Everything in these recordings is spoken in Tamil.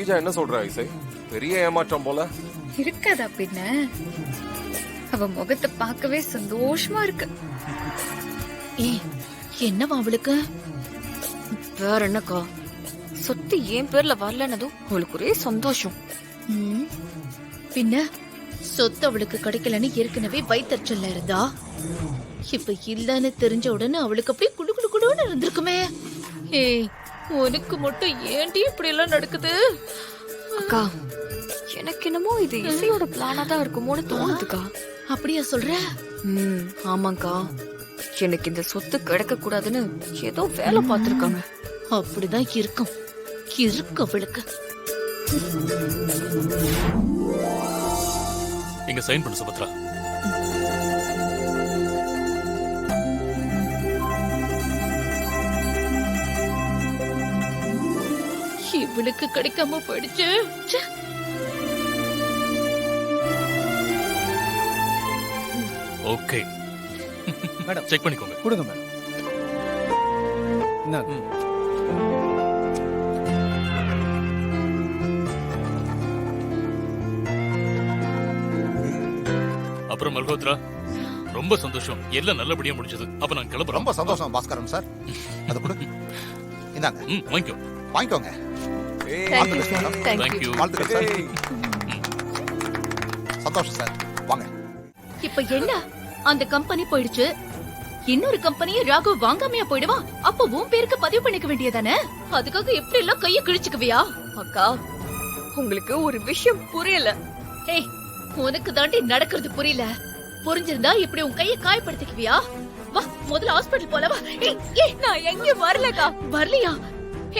ஸ்ரீஜா என்ன சொல்றா இசை? பெரிய ஏமாற்றம் போல. இருக்காதா பின்ன? அவ முகத்தை பார்க்கவே சந்தோஷமா இருக்கு. என்னவா அவளுக்கு? வேற என்னக்கா, சொத்து என் பேர்ல வரலன்னதும் அவளுக்கு ஒரே சந்தோஷம். பின்ன சொத்து அவளுக்கு கிடைக்கலன்னு ஏற்கனவே வயிற்றுச்சல்ல இருந்தா, இப்ப இல்லன்னு தெரிஞ்ச உடனே அவளுக்கு அப்படியே குடு குடு குடுன்னு இருந்திருக்குமே. ஏய், உனக்கு மட்டும் ஏன்டி இப்படி எல்லாம் நடக்குது? அக்கா, எனக்கு என்னமோ இது இசையோட பிளானா தான் இருக்குமோன்னு தோணுதுக்கா. அப்படியா சொல்ற? ஆமாக்கா, எனக்கு இந்த சொத்து கிடைக்க கூடாதுன்னு ஏதோ வேலை பார்த்திருக்காங்க. அப்படிதான் இருக்கும் இருக்கு அவளுக்கு. இங்க சைன் பண்ணு சுபத்ரா. இவளுக்கு கிடைக்காம போயிடுச்சு. ஓகே மேடம், செக் பண்ணிக்கோங்க. கொடுங்க மேடம். அப்புறம் மல்ஹோத்ரா, ரொம்ப சந்தோஷம், எல்லாம் நல்லபடியா முடிஞ்சது. அப்ப நான் கிளம்புறேன். ரொம்ப சந்தோஷம் பாஸ்கரன் சார். அது கொடு. இந்தாங்க. வாங்கிக்கோ. வாங்கிக்கோங்க. தேங்க்யூ. வாழ்த்துக்கள் சார். சந்தோஷம் சார். வாங்க. இப்ப என்ன, அந்த கம்பெனி போயிடுச்சு, இன்னொரு கம்பெனியை ராகவ் வாங்காமையா போயிடுவா? அப்ப உன் பேருக்கு பதிவு பண்ணிக்க வேண்டியதானே? அதுக்காக எப்படி எல்லாம் கைய கிழிச்சுக்குவியா? அக்கா, உங்களுக்கு ஒரு விஷயம் புரியல. ஏய், உனக்கு தாண்டி நடக்கிறது புரியல. புரிஞ்சிருந்தா இப்படி உன் கைய காயப்படுத்திக்குவியா? வா, முதல்ல ஹாஸ்பிடல் போல வா. ஏய், நான் எங்க வரலக்கா. வரலையா?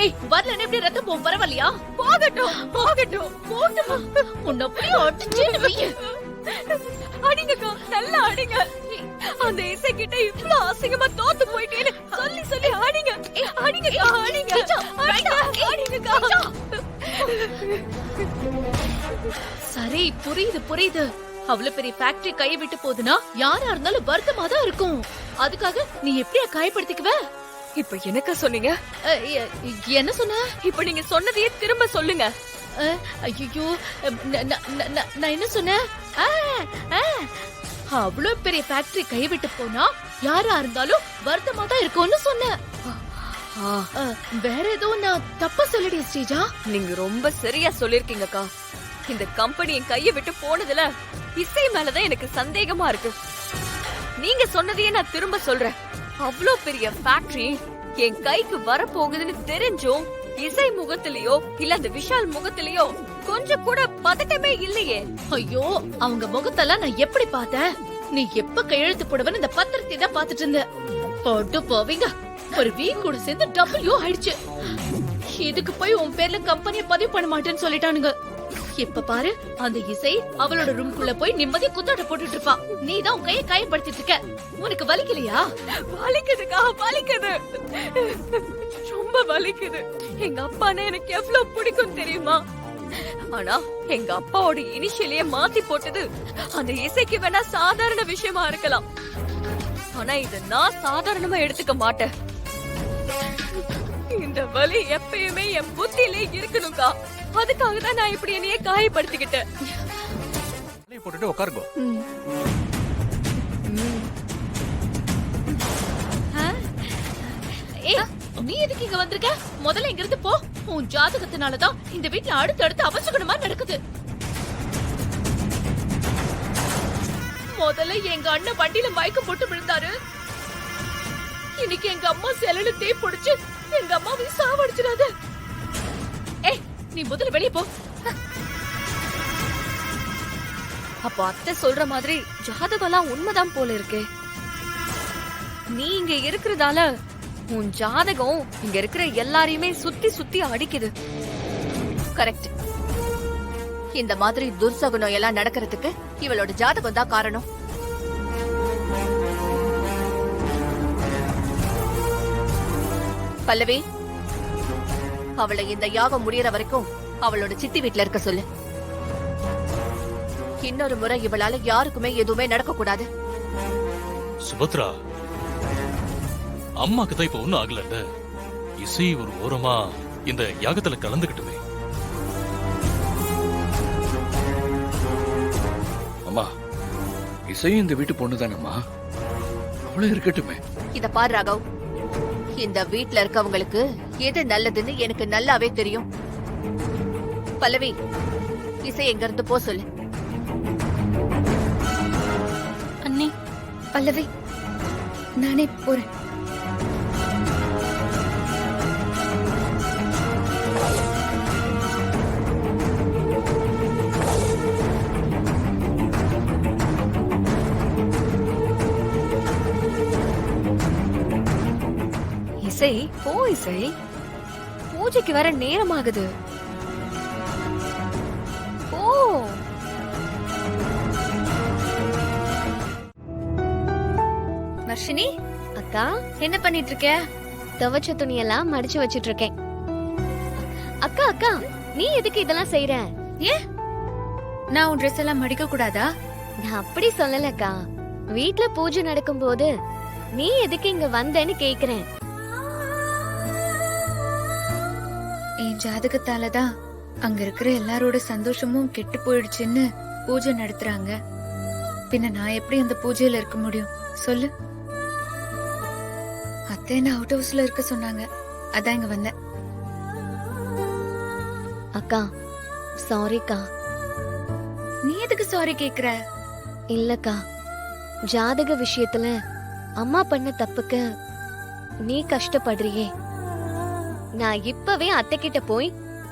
ஏய், வரலன்னு எப்படி ரத்தம் போகும், பரவாயில்லையா? போகட்டும் போகட்டும். போட்டுமா, உன்னை அப்படியே அடிச்சேன்னு வைய. அடிங்கக்கா, நல்லா அடிங்க. அந்த இசை கிட்ட இவ்ளோ அசிங்கமா தோத்து போயிட்டேன்னு சொல்லி சொல்லி அடிங்க. அடிங்கக்கா, அடிங்க. அடிங்கக்கா. சரி, புரியுது புரியுது. அவ்வளவு பெரிய ஃபேக்டரி கையை விட்டு போகுதுன்னா யாரா இருந்தாலும் வருத்தமா தான் இருக்கும். அதுக்காக நீ எப்படியா காயப்படுத்திக்குவ? இப்ப என்னக்கா சொன்னீங்க? என்ன சொன்ன? இப்ப நீங்க சொன்னதையே திரும்ப சொல்லுங்க. ஐயோ, நான் என்ன சொன்னேன்? அவ்வளவு பெரிய ஃபேக்டரி கை விட்டு போனா யாரா இருந்தாலும் வருத்தமா தான் இருக்கும்னு சொன்னேன். வேற ஏதோ நான் தப்பா சொல்லிட்டே ஸ்ரீஜா? நீங்க ரொம்ப சரியா சொல்லிருக்கீங்கக்கா. இந்த கம்பெனி என் கையை விட்டு போனதுல இசை மேலதான் எனக்கு சந்தேகமா இருக்கு. நீங்க சொன்னதையே நான் திரும்ப சொல்றேன். அவ்வளோ பெரிய ஃபேக்டரி என் கைக்கு வரப்போகுதுன்னு தெரிஞ்சும் இசை முகத்திலயோ இல்ல அந்த விஷால் முகத்திலயோ கொஞ்சம் கூட பதட்டமே இல்லையே. ஐயோ, அவங்க முகத்தெல்லாம் நான் எப்படி பார்த்தேன்? நீ எப்ப கையெழுத்து போடுவன்னு இந்த பத்திரத்தை தான் பாத்துட்டு இருந்த. போட்டு போவீங்க, ஒரு வீக் கூட சேர்ந்து டபுள்யூ ஆயிடுச்சு. இதுக்கு போய் உன் பேர்ல கம்பெனியை பதிவு பண்ண மாட்டேன்னு சொல்லிட்டானுங்க. இப்ப பாரு, அந்த இசை அவளோட ரூம்குள்ள போய் நிம்மதியா குத்தாட்ட போட்டுட்டு இருப்பா. நீ தான் உன் கையை காயப்படுத்திட்டு இருக்க. உனக்கு வலிக்கலையா? வலிக்குதுக்கா, வலிக்குது, ரொம்ப வலிக்குது. எங்க அப்பான்னு எனக்கு எவ்வளவு பிடிக்கும் தெரியுமா? ஆனா எங்க அப்பாவோட இனிஷியலையே மாத்தி போட்டது அந்த இசைக்கு வேணா சாதாரண விஷயமா இருக்கலாம். ஆனா இத நான் சாதாரணமா எடுத்துக்க மாட்டேன். இந்த வலி எப்பயுமே என் புத்தியிலே இருக்கணும்க்கா. அதுக்காக தான் நான் இப்படி என்னையே காயப்படுத்திக்கிட்டேன். போட்டுட்டு உட்காருங்க. நீ எதுக்கு இங்க வந்திருக்க? முதல்ல இங்க இருந்து போ. உன் ஜாதகத்தினாலதான் இந்த வீட்டுல அடுத்தடுத்து அவசகுணமா நடக்குது. முதல்ல எங்க அண்ணன் வண்டியில மயக்கம் போட்டு விழுந்தாரு. இன்னைக்கு எங்க அம்மா செலல தீ பிடிச்சு எங்க அம்மாவை சாவடிச்சிடாத. ஏய், நீ முதல்ல வெளியே போ. அப்ப அத்தை சொல்ற மாதிரி ஜாதகம்லாம் உண்மைதான் போல இருக்கே. நீ இங்க இருக்கிறதால உன் ஜாதகம் இங்க இருக்கிற எல்லாரையுமே சுத்தி சுத்தி அடிக்குது. கரெக்ட். இந்த மாதிரி துர்சகுணம் எல்லாம் நடக்கிறதுக்கு இவளோட ஜாதகம் தான் காரணம். பல்லவி, அவளை இந்த யாகம் முடியற வரைக்கும் அவளோட சித்தி வீட்டுல இருக்க சொல்லு. இன்னொரு முறை இவளால யாருக்குமே எதுவுமே நடக்க கூடாது. சுபத்ரா, அம்மாக்கு தான் இப்ப ஒண்ணும் ஆகல. இசை ஒரு ஓரமா இந்த யாகத்துல கலந்துகிட்டுமே. இசையும் இந்த வீட்டு பொண்ணு தானம்மா, அவளும் இருக்கட்டுமே. இத பாரு ராகவ், இந்த வீட்ல இருக்கவங்களுக்கு எது நல்லதுன்னு எனக்கு நல்லாவே தெரியும். பல்லவி, இசை எங்க இருந்து போ சொல்லு. அண்ணி, பல்லவி, நானே போறேன். இசை போ, இசை பூஜைக்கு வர நேரம் ஆகுது. போ. வர்ஷினி, அக்கா, என்ன பண்ணிட்டு இருக்க? துவைச்ச துணியெல்லாம் மடிச்சு வச்சிட்டு இருக்கேன். அக்கா அக்கா, நீ எதுக்கு இதெல்லாம் செய்யற? ஏன் நான் உன் ட்ரெஸ் எல்லாம் மடிக்க கூடாதா? நான் அப்படி சொல்லலக்கா. வீட்ல பூஜை நடக்கும்போது நீ எதுக்கு இங்க வந்தேன்னு கேக்குறேன். என் ஜாதகத்தாலதான் அங்க இருக்கிற எல்லாரோட சந்தோஷமும் கெட்டு போயிடுச்சுன்னு பூஜை நடத்துறாங்க. பின்ன நான் எப்படி அந்த பூஜையில இருக்க முடியும் சொல்லு? அத்தை என்ன அவுட் ஹவுஸ்ல இருக்க சொன்னாங்க, அதான் இங்க வந்தேன். அக்கா சாரிக்கா. நீ எதுக்கு சாரி கேக்குற? இல்லக்கா, ஜாதக விஷயத்துல அம்மா பண்ண தப்புக்கு நீ கஷ்டப்படுறியே. நான் இப்பவே அத்தை கிட்ட போய்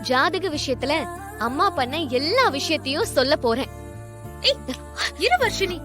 ஜாதக விஷயத்துல அம்மா பண்ண எல்லா விஷயத்தையும் சொல்ல போறேன். இரு வர்ஷினி,